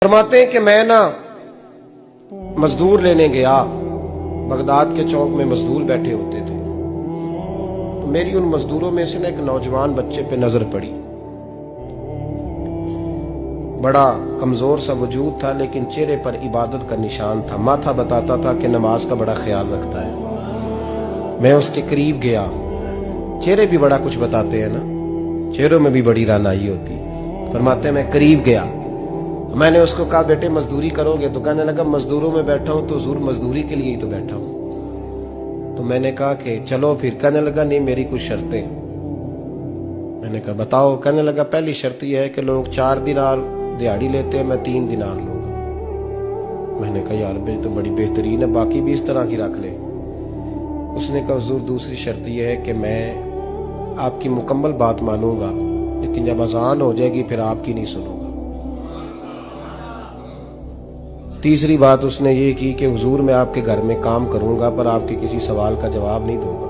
फरमाते हैं कि मैं ना मजदूर लेने गया, बगदाद के चौक में मजदूर बैठे होते थे, तो मेरी उन मजदूरों में से ना एक नौजवान बच्चे पे नजर पड़ी। बड़ा कमजोर सा वजूद था, लेकिन चेहरे पर इबादत का निशान था। माथा बताता था कि नमाज का बड़ा ख्याल रखता है। मैं उसके करीब गया। चेहरे भी बड़ा कुछ बताते हैं ना, चेहरों में भी बड़ी रानाई होती है। फरमाते हैं मैं करीब गया, मैंने उसको कहा बेटे मजदूरी करोगे? तो कहने लगा मजदूरों में बैठा हूं तो हुजूर मजदूरी के लिए ही तो बैठा हूं। तो मैंने कहा कि चलो फिर। कहने लगा नहीं मेरी कुछ शर्तें। मैंने कहा बताओ? कहने लगा पहली शर्त यह है कि लोग 4 दिनार दिहाड़ी लेते हैं, मैं 3 दिनार लूंगा। मैंने कहा यार भाई तो बड़ी बेहतरीन है, बाकी भी इस तरह की रख ले। उसने कहा हुजूर दूसरी शर्त यह है कि मैं आपकी मुकम्मल बात मानूंगा, लेकिन जब अजान हो जाएगी फिर आपकी नहीं सुनूंगा। तीसरी बात उसने ये की कि हुजूर मैं आपके घर में काम करूंगा पर आपके किसी सवाल का जवाब नहीं दूंगा।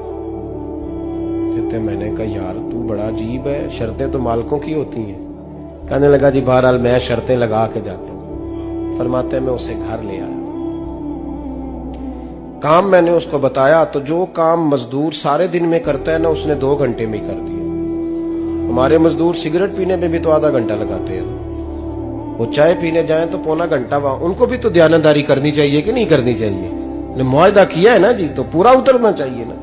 कहते मैंने कहा यार तू बड़ा अजीब है, शर्तें तो मालिकों की होती हैं। कहने लगा जी बहरहाल मैं शर्तें लगा के जाता हूं। फरमाते मैं उसे घर ले आया, काम मैंने उसको बताया, तो जो काम मजदूर सारे दिन में करता है ना उसने 2 घंटे में ही कर दिया। हमारे मजदूर सिगरेट पीने में भी तो आधा घंटा लगाते हैं, वो चाय पीने जाएं तो पौना घंटा वहां। उनको भी तो दयानतदारी करनी चाहिए कि नहीं करनी चाहिए? ने मुआहदा किया है ना जी, तो पूरा उतरना चाहिए ना।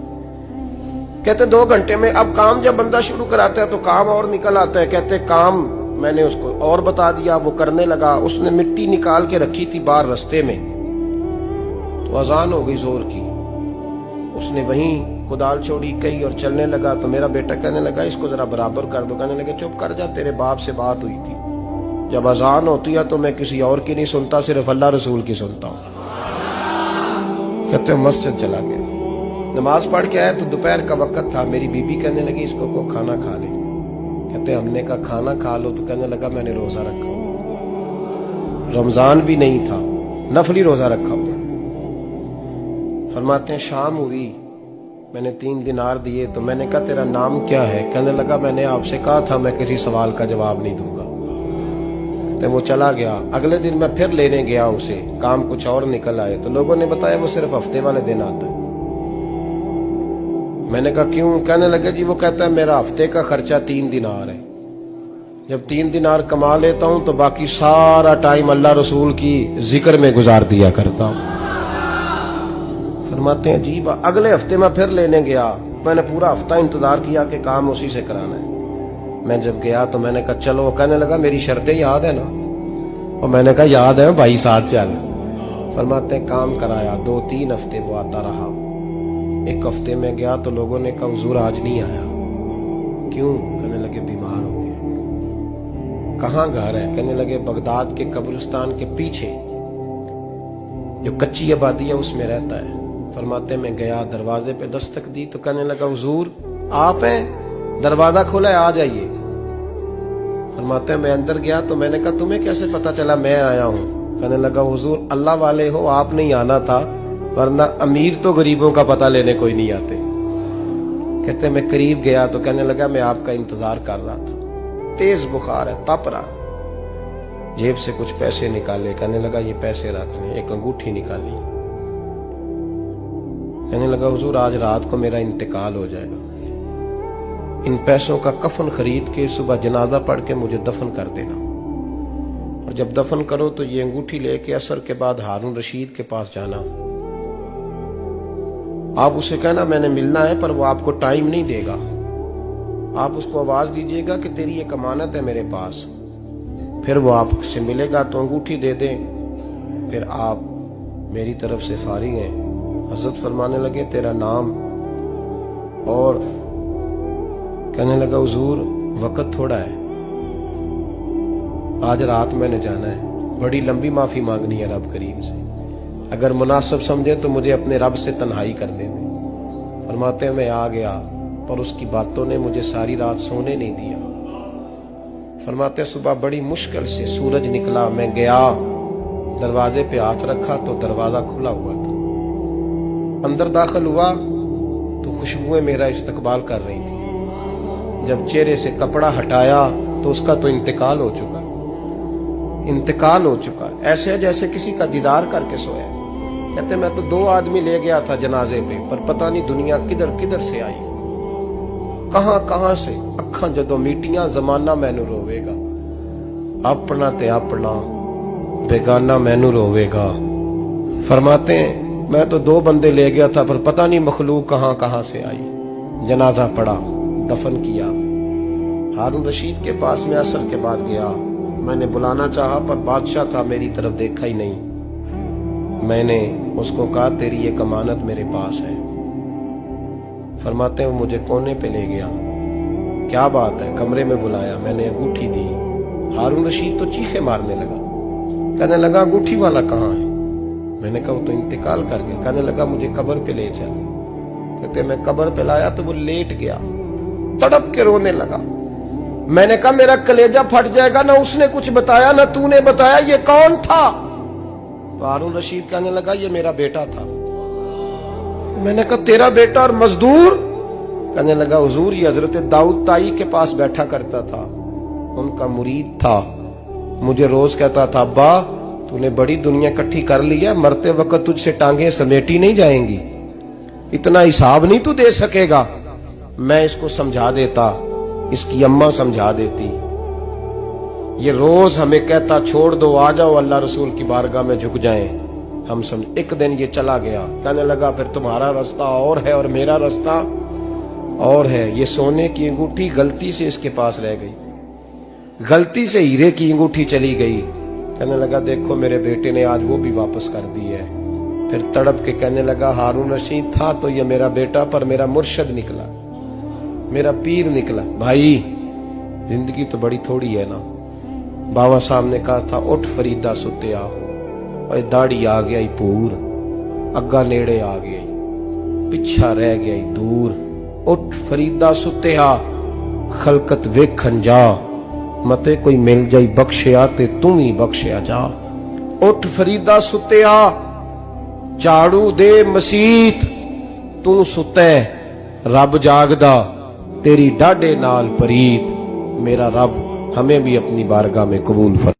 कहते 2 घंटे में। अब काम जब बंदा शुरू कराता है तो काम और निकल आता है। कहते काम मैंने उसको और बता दिया, वो करने लगा। उसने मिट्टी निकाल के रखी थी बाहर रस्ते में, तो अजान हो गई जोर की। उसने वहीं कुदाल छोड़ी कही और चलने लगा। तो मेरा बेटा कहने लगा इसको जरा बराबर कर दो। कहने लगे चुप कर जा, तेरे बाप से बात हुई थी, जब अजान होती है तो मैं किसी और की नहीं सुनता, सिर्फ अल्लाह रसूल की सुनता हूं। कहते मस्जिद चला गया, नमाज पढ़ के आया तो दोपहर का वक्त था। मेरी बीबी कहने लगी इसको को खाना खा ले। कहते हमने कहा खाना खा लो, तो कहने लगा मैंने रोजा रखा हुआ, रमजान भी नहीं था, नफली रोजा रखा हुआ। फरमाते हैं शाम हुई, मैंने 3 दिनार दिए। तो मैंने कहा तेरा नाम क्या है? कहने लगा मैंने आपसे कहा था मैं किसी सवाल का जवाब नहीं दूंगा। वो चला गया। अगले दिन मैं फिर लेने गया उसे, काम कुछ और निकल आए। तो लोगों ने बताया वो सिर्फ हफ्ते वाले दिन आता है। मैंने कहा क्यों? कहने लगे जी वो कहता है मेरा हफ्ते का खर्चा 3 दिनार है, जब 3 दिनार कमा लेता हूं तो बाकी सारा टाइम अल्लाह रसूल की जिक्र में गुजार दिया करता हूं। फरमाते हैं अजीब। अगले हफ्ते मैं फिर लेने गया, मैंने पूरा हफ्ता इंतजार किया कि काम उसी से कराना है। मैं जब गया तो मैंने कहा चलो। कहने लगा मेरी शर्तें याद है ना? और मैंने कहा याद है भाई साथ चल। फरमाते हैं काम कराया। 2-3 हफ्ते वो आता रहा। एक हफ्ते में गया तो लोगों ने कहा हुजूर आज नहीं आया। क्यों? कहने लगे बीमार हो गए। कहाँ घर है? कहने लगे बगदाद के कब्रिस्तान के पीछे जो कच्ची आबादी है उसमें रहता है। फरमाते मैं गया, दरवाजे पे दस्तक दी तो कहने लगा हुजूर आप हैं? दरवाजा खोला है, आ जाइए। फरमाते हैं मैं अंदर गया तो मैंने कहा तुम्हें कैसे पता चला मैं आया हूं? कहने लगा हुजूर अल्लाह वाले हो, आप नहीं आना था, वरना अमीर तो गरीबों का पता लेने कोई नहीं आते। कहते मैं करीब गया तो कहने लगा मैं आपका इंतजार कर रहा था, तेज बुखार है, तप रहा। जेब से कुछ पैसे निकाले, कहने लगा ये पैसे रख लें। एक अंगूठी निकाली, कहने लगा हुजूर आज रात को मेरा इंतकाल हो जाएगा, इन पैसों का कफन खरीद के सुबह जनाजा पढ़ के मुझे दफन कर देना, और जब दफन करो तो ये अंगूठी लेके असर के बाद हारून रशीद के पास जाना। आप उसे कहना मैंने मिलना है पर वो आपको टाइम नहीं देगा। आप उसको आवाज दीजिएगा कि तेरी एक अमानत है मेरे पास। फिर वो आपसे मिलेगा तो अंगूठी दे दें, फिर आप मेरी तरफ से फारिग हैं। हजरत फरमाने लगे तेरा नाम? और कहने लगा हुजूर वक्त थोड़ा है, आज रात मैंने जाना है, बड़ी लंबी माफी मांगनी है रब करीम से, अगर मुनासिब समझे तो मुझे अपने रब से तन्हाई कर देने। फरमाते हैं मैं आ गया पर उसकी बातों ने मुझे सारी रात सोने नहीं दिया। फरमाते हैं सुबह बड़ी मुश्किल से सूरज निकला, मैं गया दरवाजे पे हाथ रखा तो दरवाजा खुला हुआ था। अंदर दाखिल हुआ तो खुशबुएं मेरा इस्तकबाल कर रही थी। जब चेहरे से कपड़ा हटाया तो उसका तो इंतकाल हो चुका। इंतकाल हो चुका है, ऐसे है जैसे किसी का दीदार करके सोया। कहते मैं तो 2 आदमी ले गया था जनाजे पे, पर पता नहीं दुनिया किधर किधर से आई, कहां कहां से। अखां जदों मीटियां जमाना मैनू रोवेगा, अपना ते अपना बेगाना मैनू रोवेगा। फरमाते हैं मैं तो 2 बंदे ले गया था, पर पता नहीं मखलूक कहां कहां से आई। जनाजा पड़ा, दफन किया। हारून रशीद के पास में असर के बाद गया, मैंने बुलाना चाहा पर बादशाह था, मेरी तरफ देखा ही नहीं। मैंने उसको कहा तेरी एक अमानत मेरे पास है। फरमाते हैं वो मुझे कोने पे ले गया, क्या बात है, कमरे में बुलाया, मैंने अंगूठी दी। हारून रशीद तो चीखे मारने लगा, कहने लगा अंगूठी वाला कहाँ है? मैंने कहा वो तो इंतकाल कर गया। कहने लगा मुझे कब्र पे ले चल। कहते मैं कब्र पे लाया तो वो लेट गया, तड़प के रोने लगा। मैंने कहा मेरा कलेजा फट जाएगा, ना उसने कुछ बताया ना तूने बताया, ये कौन था? तो हारून रशीद कहने लगा ये मेरा बेटा था। मैंने कहा तेरा बेटा और मजदूर? कहने लगा हुजूर ये हजरत दाऊद ताई के पास बैठा करता था, उनका मुरीद था, मुझे रोज कहता था अब्बा तूने बड़ी दुनिया इकट्ठी कर ली है, मरते वक्त तुझसे टांगे समेटी नहीं जाएंगी, इतना हिसाब नहीं तू दे सकेगा। मैं इसको समझा देता, इसकी अम्मा समझा देती। ये रोज हमें कहता छोड़ दो, आ जाओ अल्लाह रसूल की बारगाह में झुक जाएं। हम समझ। एक दिन ये चला गया, कहने लगा फिर तुम्हारा रास्ता और है और मेरा रास्ता और है। ये सोने की अंगूठी गलती से इसके पास रह गई, गलती से हीरे की अंगूठी चली गई। कहने लगा देखो मेरे बेटे ने आज वो भी वापस कर दी है। फिर तड़प के कहने लगा हारून रशीद था तो ये मेरा बेटा, पर मेरा मुर्शद निकला, मेरा पीर निकला। भाई जिंदगी तो बड़ी थोड़ी है ना। बाबा साहब ने कहा था उठ फरीदा सुत्या, और दाढ़ी आ गया पूर, अग्गा नेड़े आ गया, पिछा रह गया दूर। उठ फरीदा सुत्या खलकत वेखन जा, मते कोई मिल जाई बख्शिया ते तू ही बख्शिया जा। उठ फरीदा सुत्या झाड़ू दे मसीत, तू सुते रब जागदा, तेरी डाडे नाल परीत। मेरा रब हमें भी अपनी बारगाह में कबूल फरमा।